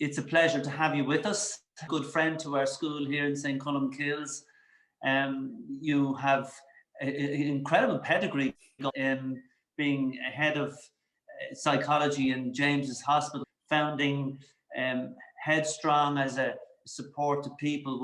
it's a pleasure to have you with us. Good friend to our school here in St. Colmcille. You have an incredible pedigree in being head of psychology in James's Hospital, founding Headstrong as a support to people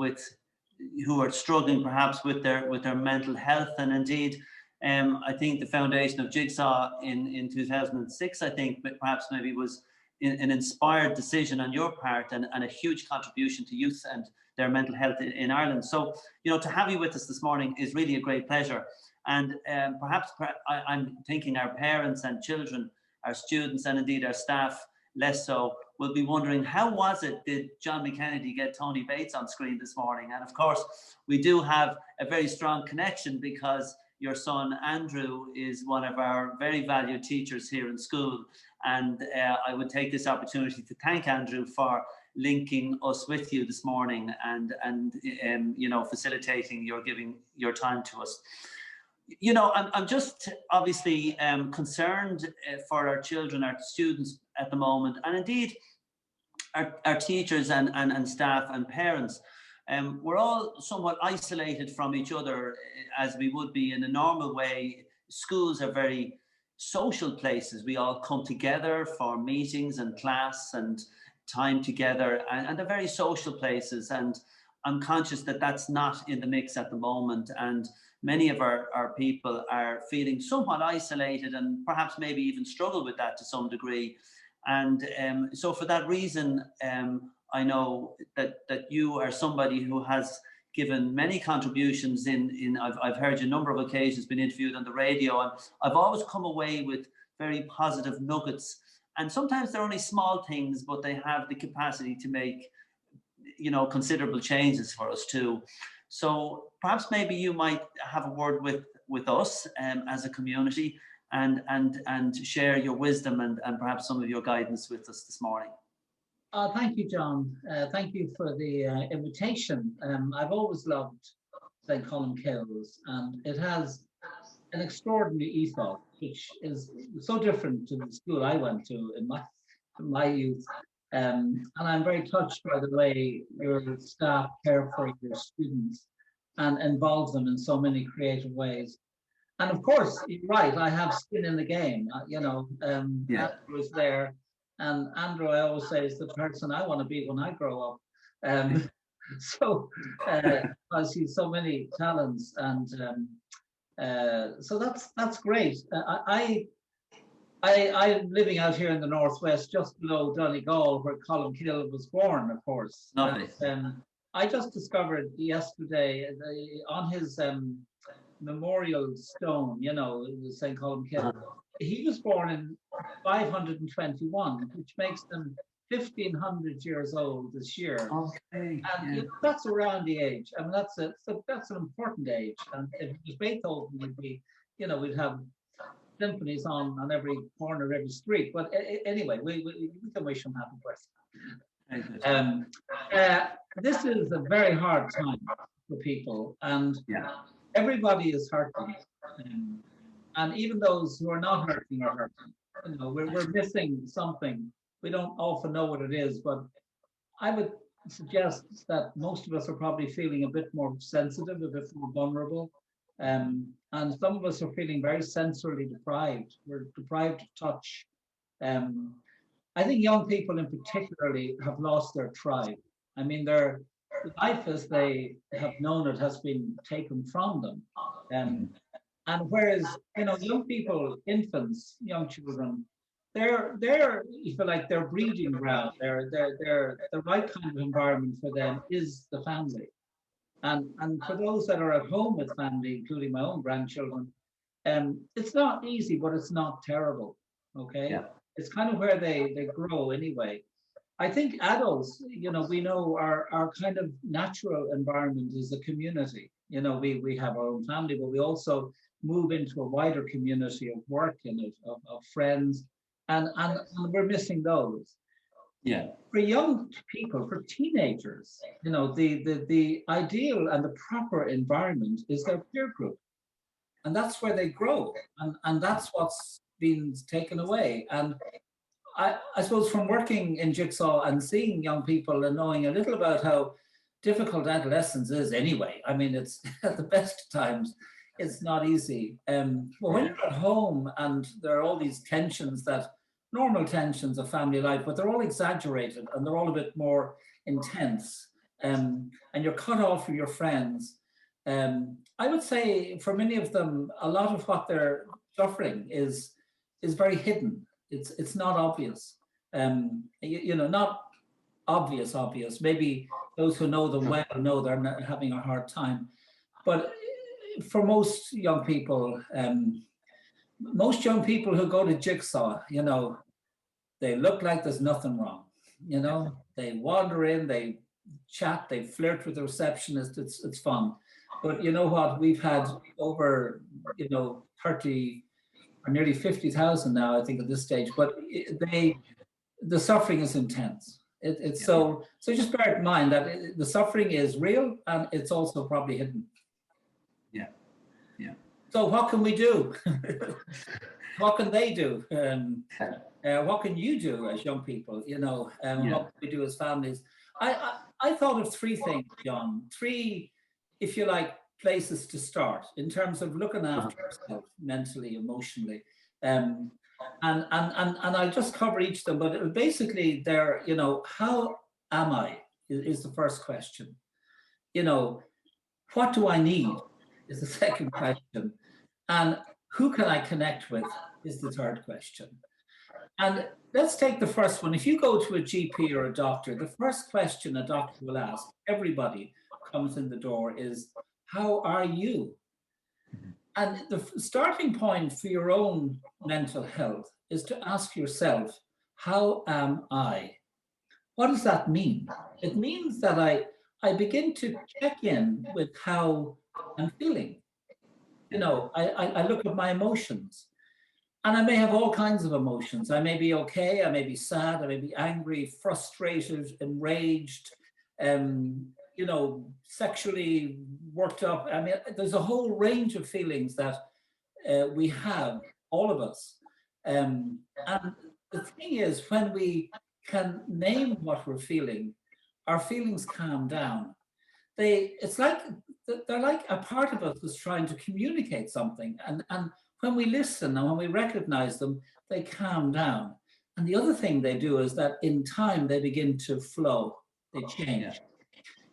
who are struggling perhaps with their mental health, and indeed I think the foundation of Jigsaw in 2006, I think perhaps maybe was an inspired decision on your part, and a huge contribution to youth and their mental health in Ireland. So, to have you with us this morning is really a great pleasure. And perhaps I'm thinking our parents and children, our students, and indeed our staff, less so, will be wondering, how was it did John McKennedy get Tony Bates on screen this morning? And of course, we do have a very strong connection because your son Andrew is one of our very valued teachers here in school, and I would take this opportunity to thank Andrew for linking us with you this morning and facilitating your giving your time to us. I'm just obviously concerned for our children, our students at the moment, and indeed our teachers and staff and parents. We're all somewhat isolated from each other, as we would be in a normal way. Schools are very social places. We all come together for meetings and class and time together, and they're very social places. And I'm conscious that that's not in the mix at the moment. And many of our people are feeling somewhat isolated and perhaps maybe even struggle with that to some degree. And so for that reason, I know that you are somebody who has given many contributions I've heard you a number of occasions, been interviewed on the radio, and I've always come away with very positive nuggets. And sometimes they're only small things, but they have the capacity to make, considerable changes for us too. So perhaps maybe you might have a word with us as a community and share your wisdom and perhaps some of your guidance with us this morning. Thank you, John. Thank you for the invitation. I've always loved St. Colmcille, and it has an extraordinary ethos, which is so different to the school I went to in my youth. And I'm very touched by the way your staff care for your students and involve them in so many creative ways. And of course, you're right, I have skin in the game. Andrew was there. And Andrew, I always say, is the person I want to be when I grow up. Because he's so many talents, and so that's great. I'm living out here in the northwest, just below Donegal, where Colmcille was born, of course. Lovely. I just discovered yesterday on his memorial stone, St. Colmcille. He was born in 521, which makes them 1,500 years old this year. Okay. And that's around the age. I mean, that's an important age. And if it was Beethoven, would be, we'd have symphonies on every corner of every street. But anyway, we can wish him happy birthday. This is a very hard time for people, and everybody is hurting. And even those who are not hurting are hurting. We're missing something. We don't often know what it is, but I would suggest that most of us are probably feeling a bit more sensitive, a bit more vulnerable. And some of us are feeling very sensorily deprived. We're deprived of touch. I think young people in particularly have lost their tribe. I mean, their life as they have known it has been taken from them. And whereas, young people, infants, young children, they're you feel like their breeding ground, they're the right kind of environment for them is the family. And for those that are at home with family, including my own grandchildren, it's not easy, but it's not terrible. Okay. Yeah. It's kind of where they grow anyway. I think adults, we know our kind of natural environment is the community. We have our own family, but we also move into a wider community of work and of friends, and we're missing those. Yeah. For young people, for teenagers, the ideal and the proper environment is their peer group, and that's where they grow, and that's what's been taken away. And I suppose from working in Jigsaw and seeing young people and knowing a little about how difficult adolescence is anyway. I mean, it's at the best times, it's not easy. But when you're at home and there are all these tensions that normal tensions of family life, but they're all exaggerated and they're all a bit more intense. And you're cut off from your friends. I would say for many of them, a lot of what they're suffering is very hidden. It's not obvious. Not obvious. Maybe those who know them well know they're not having a hard time. But for most young people who go to Jigsaw, they look like there's nothing wrong. They wander in, they chat, they flirt with the receptionist. It's fun. But you know what? We've had over 30 or nearly 50,000 now, I think, at this stage. But the suffering is intense. It's so just bear in mind that the suffering is real and it's also probably hidden. Yeah. So what can we do? What can they do? What can you do as young people? What can we do as families? I thought of three things, John. Three, if you like, places to start in terms of looking after yourself mentally, emotionally. And I'll just cover each of them, but basically they're, how am I is the first question. What do I need is the second question. And who can I connect with is the third question. And let's take the first one. If you go to a GP or a doctor, the first question a doctor will ask everybody who comes in the door is, how are you? And the starting point for your own mental health is to ask yourself, how am I? What does that mean? It means that I begin to check in with how I'm feeling. I look at my emotions. And I may have all kinds of emotions. I may be okay, I may be sad, I may be angry, frustrated, enraged, sexually worked up. I mean, there's a whole range of feelings that we have, all of us. And the thing is, when we can name what we're feeling, our feelings calm down. It's like they're like a part of us that's trying to communicate something, and when we listen and when we recognize them, they calm down. And the other thing they do is that in time they begin to flow. They change.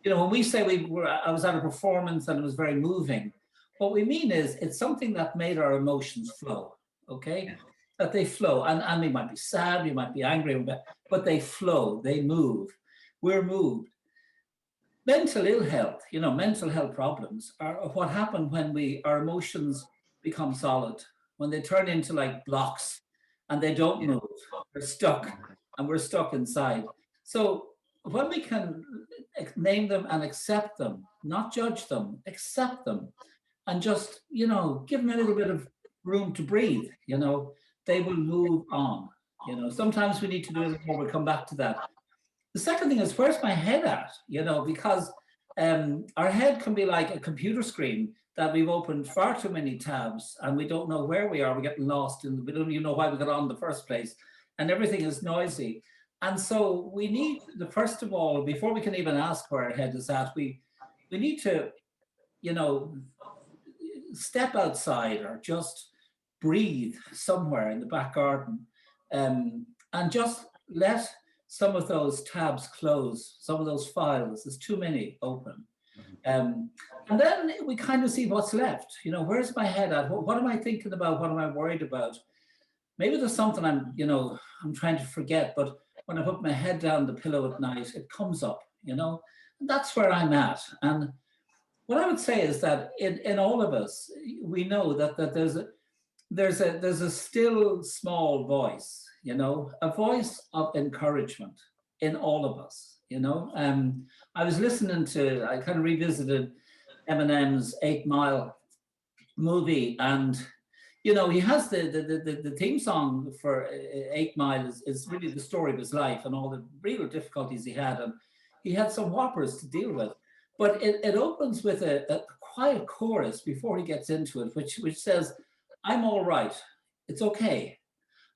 When we say I was at a performance and it was very moving, what we mean is it's something that made our emotions flow. Okay, that they flow, and we might be sad, we might be angry, but they flow. They move. We're moved. Mental ill health, mental health problems are what happen when our emotions become solid, when they turn into like blocks and they don't move. They're stuck and we're stuck inside. So when we can name them and accept them, not judge them, accept them, and just, give them a little bit of room to breathe, they will move on. Sometimes we need to do it more. We'll come back to that. The second thing is, where's my head at? Because our head can be like a computer screen that we've opened far too many tabs and we don't know where we are. We're getting lost and we don't even know why we got on in the first place. And everything is noisy. And so we need, first of all, before we can even ask where our head is at, we need to, step outside or just breathe somewhere in the back garden and just let some of those tabs close, some of those files, there's too many open. And then we kind of see what's left. Where's my head at? What am I thinking about? What am I worried about? Maybe there's something I'm trying to forget, but when I put my head down the pillow at night, it comes up, and that's where I'm at. And what I would say is that in all of us, we know that there's a still small voice, a voice of encouragement in all of us, I was listening I kind of revisited Eminem's 8 Mile movie, and he has the theme song for 8 Mile is really the story of his life and all the real difficulties he had, and he had some whoppers to deal with. But it opens with a quiet chorus before he gets into it, which says, "I'm all right. It's okay.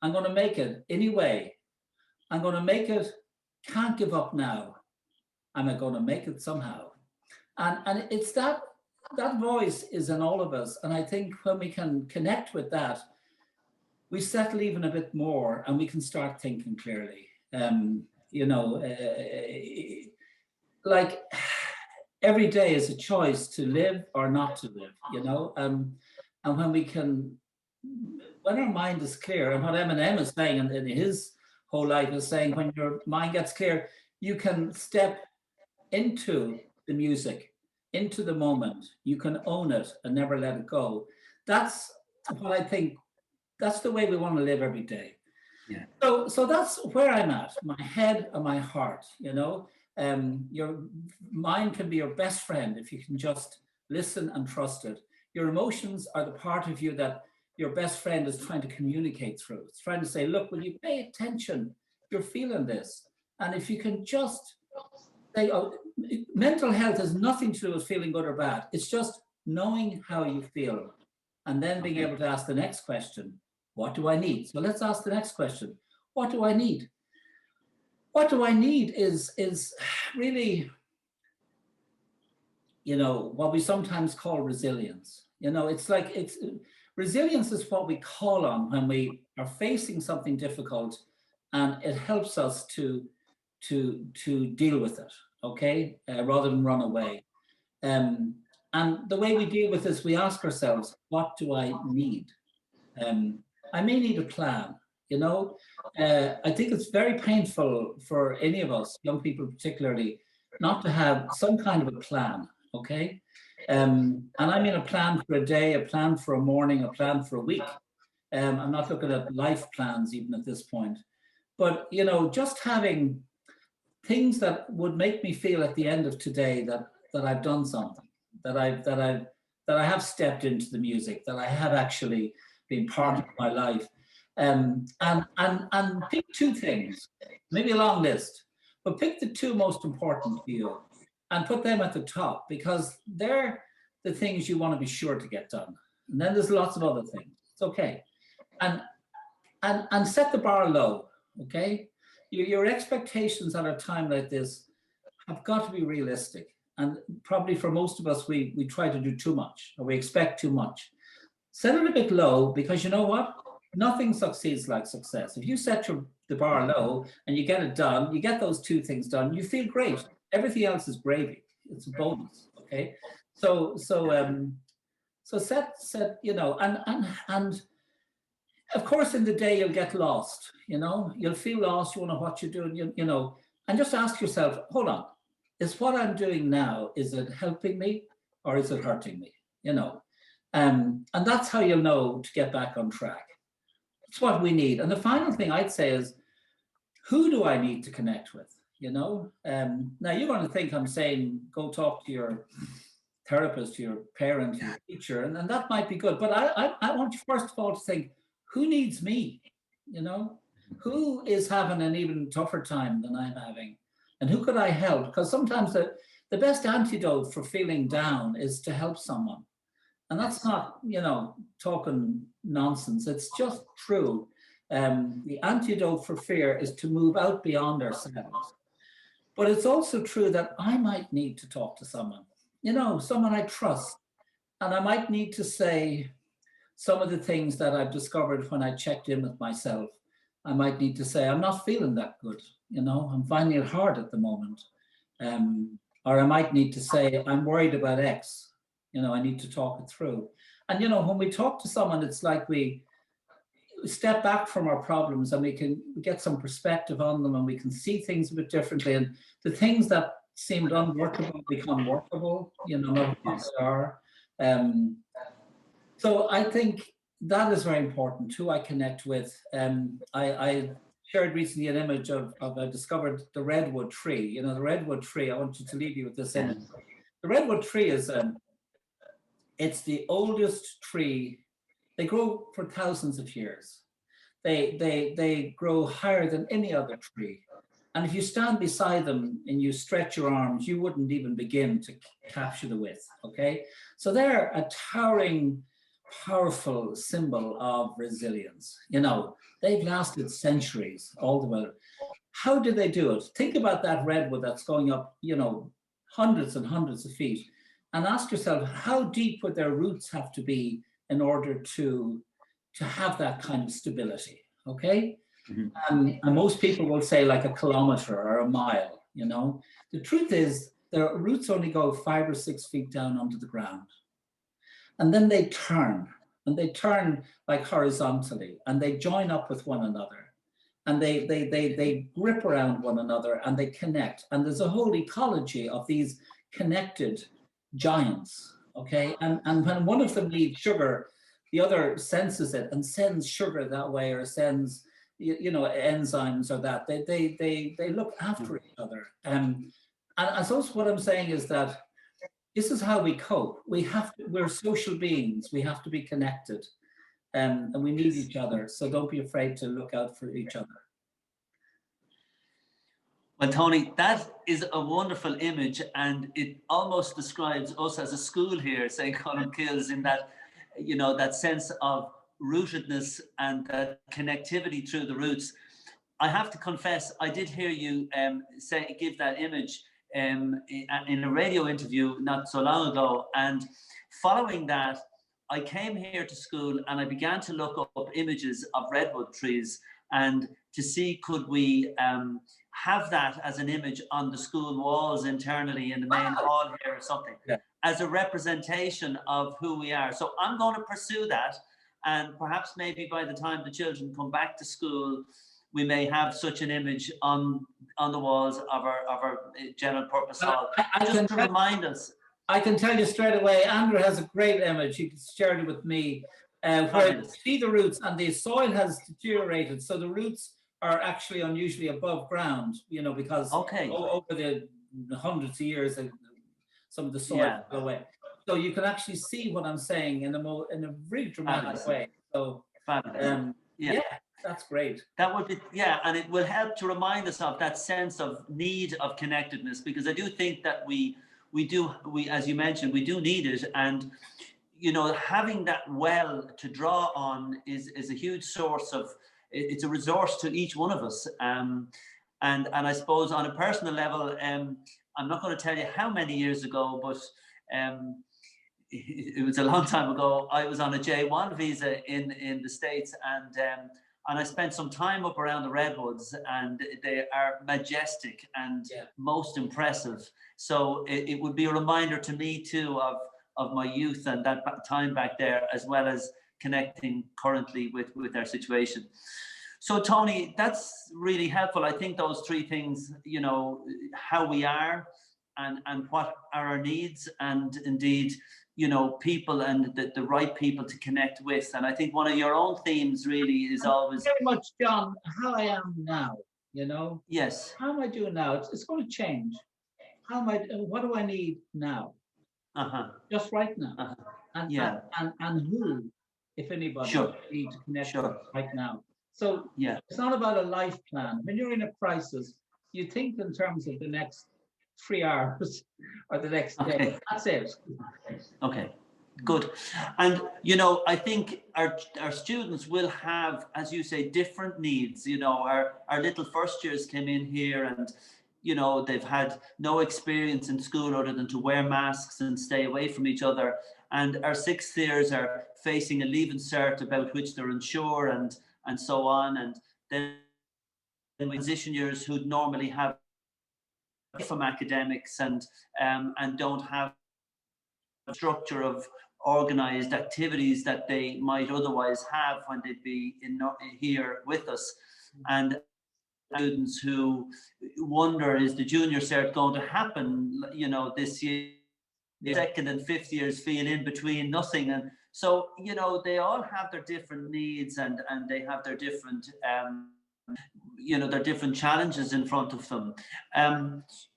I'm going to make it anyway. I'm going to make it. Can't give up now. I'm going to make it somehow. And it's that voice is in all of us. And I think when we can connect with that, we settle even a bit more and we can start thinking clearly. You know, like every day is a choice to live or not to live, you know. And when we can, when our mind is clear, and what Eminem is saying in his whole life is saying, when your mind gets clear, you can step into the music, into the moment. You can own it and never let it go. That's what I think. That's the way we want to live every day. Yeah. So that's where I'm at, my head and my heart, you know. Your mind can be your best friend if you can just listen and trust it. Your emotions are the part of you that your best friend is trying to communicate through. It's trying to say, look, will you pay attention? You're feeling this. And if you can just say, oh, mental health has nothing to do with feeling good or bad. It's just knowing how you feel and then being able to ask the next question, what do I need? So let's ask the next question. What do I need? What do I need is really, you know, what we sometimes call resilience. You know, it's like resilience is what we call on when we are facing something difficult, and it helps us to deal with it, okay, rather than run away. And the way we deal with this, we ask ourselves, what do I need? I may need a plan, you know. I think it's very painful for any of us, young people particularly, not to have some kind of a plan, okay? And I mean a plan for a day, a plan for a morning, a plan for a week. I'm not looking at life plans even at this point. But, you know, just having things that would make me feel at the end of today that I've done something, that I have stepped into the music, that I have actually been part of my life. And pick two things, maybe a long list, but pick the two most important to you and put them at the top, because they're the things you want to be sure to get done. And then there's lots of other things. It's okay. And set the bar low, okay? Your expectations at a time like this have got to be realistic. And probably for most of us, we try to do too much, or we expect too much. Set it a bit low, because you know what? Nothing succeeds like success. If you set the bar low and you get it done, you get those two things done, you feel great. Everything else is gravy. It's a bonus, okay? So set, you know, and of course in the day you'll get lost, you know, you'll feel lost, you won't know what you're doing, you know, and just ask yourself, hold on, is what I'm doing now, is it helping me or is it hurting me, you know? And that's how you'll know to get back on track. It's what we need. And the final thing I'd say is, who do I need to connect with, you know? Now you're going to think I'm saying, go talk to your therapist, your parent, your teacher, and that might be good. But I want you first of all to think, who needs me, you know? Who is having an even tougher time than I'm having? And who could I help? Because sometimes the best antidote for feeling down is to help someone. And that's not, you know, talking nonsense. It's just true. The antidote for fear is to move out beyond ourselves. But it's also true that I might need to talk to someone, you know, someone I trust. And I might need to say some of the things that I've discovered when I checked in with myself. I might need to say, I'm not feeling that good, you know, I'm finding it hard at the moment. Or I might need to say, I'm worried about X. You know, I need to talk it through. And, you know, when we talk to someone, it's like we step back from our problems and we get some perspective on them, and we can see things a bit differently. And the things that seemed unworkable become workable, you know, not what they are. So I think that is very important, who I connect with. I shared recently an image of I discovered the Redwood Tree. You know, the Redwood Tree, I want you to leave you with this image. The Redwood Tree is it's the oldest tree. They grow for thousands of years. They grow higher than any other tree. And if you stand beside them and you stretch your arms, you wouldn't even begin to capture the width, okay? So they're a towering, powerful symbol of resilience. You know, they've lasted centuries, all the way. how do they do it? Think about that redwood that's going up, hundreds and hundreds of feet, and ask yourself, how deep would their roots have to be in order to have that kind of stability? Okay. And most people will say like a kilometer or a mile. The truth is their roots only go 5 or 6 feet down onto the ground, and then they turn, and they turn like horizontally, and they join up with one another, and they grip around one another, and they connect. And there's a whole ecology of these connected giants. Okay. And when one of them needs sugar, the other senses it and sends sugar that way, or sends enzymes, or that they look after each other. And I suppose what I'm saying is that this is how we cope. We're social beings. We have to be connected, and we need each other. So don't be afraid to look out for each other. Well, Tony, that is a wonderful image, and it almost describes us as a school here, St. Colmcille, in that, that sense of rootedness and that connectivity through the roots. I have to confess, I did hear you give that image in a radio interview not so long ago, and following that, I came here to school and I began to look up images of redwood trees, and to see could we have that as an image on the school walls internally in the main hall here or something, as a representation of who we are. So I'm going to pursue that, and perhaps maybe by the time the children come back to school, we may have such an image on the walls of our general purpose hall, just to remind us. I can tell you straight away, Andrew has a great image. He shared it with me, where you see the roots, and the soil has deteriorated. So the roots are actually unusually above ground, because over the hundreds of years, some of the soil fell away. So you can actually see what I'm saying in a really dramatic way. So that's great. That would be, and it will help to remind us of that sense of need of connectedness, because I do think that we as you mentioned, we do need it, and having that well to draw on is a huge source of, it's a resource to each one of us, and I suppose on a personal level, I'm not going to tell you how many years ago, but it was a long time ago. I was on a J1 visa in the States, and I spent some time up around the redwoods, and they are majestic and most impressive. So it would be a reminder to me too of my youth and that time back there, as well as connecting currently with our situation. So Tony, that's really helpful. I think those three things, how we are and what are our needs, and indeed, people and the right people to connect with. And I think one of your own themes really is always very much, John, how I am now, Yes. How am I doing now? It's going to change. What do I need now? Just right now. And who, if anybody, need to connect with right now. So it's not about a life plan. When you're in a crisis, you think in terms of the next 3 hours or the next day. That's it. Okay, good. And I think our students will have, as you say, different needs. Our little first years came in here, and they've had no experience in school other than to wear masks and stay away from each other. And our sixth years are facing a leaving cert about which they're unsure, and so on. And then transition years who'd normally have from academics and don't have a structure of organized activities that they might otherwise have when they'd be here with us. And students who wonder, is the junior cert going to happen this year? The second and fifth years feel in between nothing. And so they all have their different needs, and they have their different their different challenges in front of them.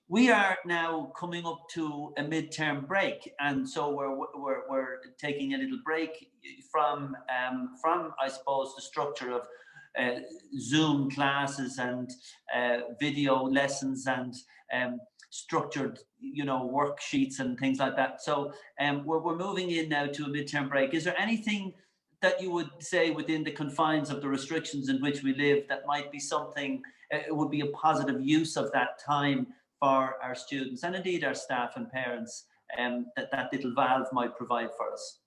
We are now coming up to a midterm break, and so we're taking a little break from I suppose the structure of Zoom classes and video lessons and structured worksheets and things like that. So we're moving in now to a midterm break. Is there anything that you would say within the confines of the restrictions in which we live that might be something, it would be a positive use of that time for our students and indeed our staff and parents, that little valve might provide for us?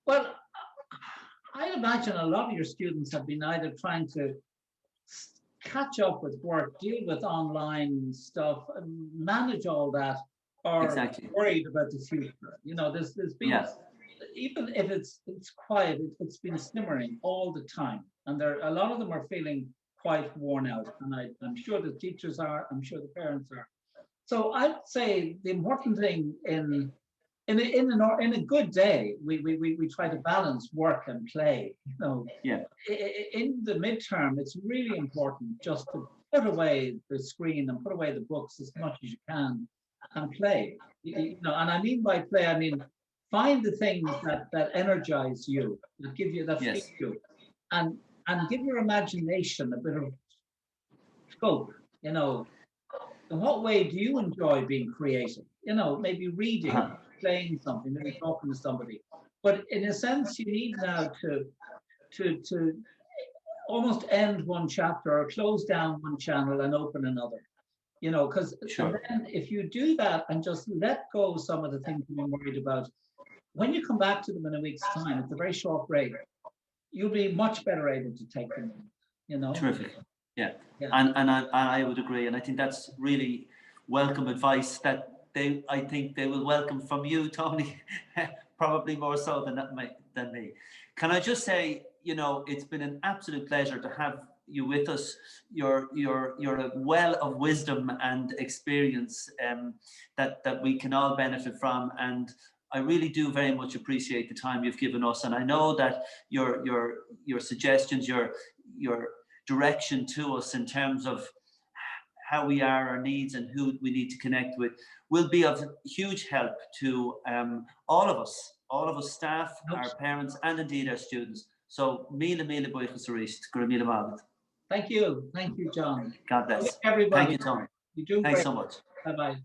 Well, I imagine a lot of your students have been either trying to catch up with work, deal with online stuff, and manage all that, or Exactly. worried about the future. You know, there's been, even if it's quiet, it's been simmering all the time, and a lot of them are feeling quite worn out. And I'm sure the teachers are. I'm sure the parents are. So I'd say the important thing in a good day, we try to balance work and play. You know, in the midterm, it's really important just to put away the screen and put away the books as much as you can and play. You know, and I mean by play, I mean find the things that energize you, that give you, that feed you, and give your imagination a bit of scope. You know, in what way do you enjoy being creative? You know, maybe reading, playing something, maybe talking to somebody. But in a sense, you need now to almost end one chapter or close down one channel and open another. You know, because then if you do that and just let go of some of the things you're worried about, when you come back to them in a week's time, it's a very short break, you'll be much better able to take them in, you know. Terrific. Yeah. And I would agree, and I think that's really welcome advice that I think they will welcome from you, Tony, probably more so than me. Can I just say, you know, it's been an absolute pleasure to have you with us. You're a well of wisdom and experience that we can all benefit from, and I really do very much appreciate the time you've given us. And I know that your suggestions, your direction to us in terms of how we are, our needs, and who we need to connect with will be of huge help to all of us staff, our parents, and indeed our students. So, mille buíochas arís, gur míle mágad. Thank you, John. God bless. Everybody. Thank you, Tony. You do Thanks great. so much. Bye-bye.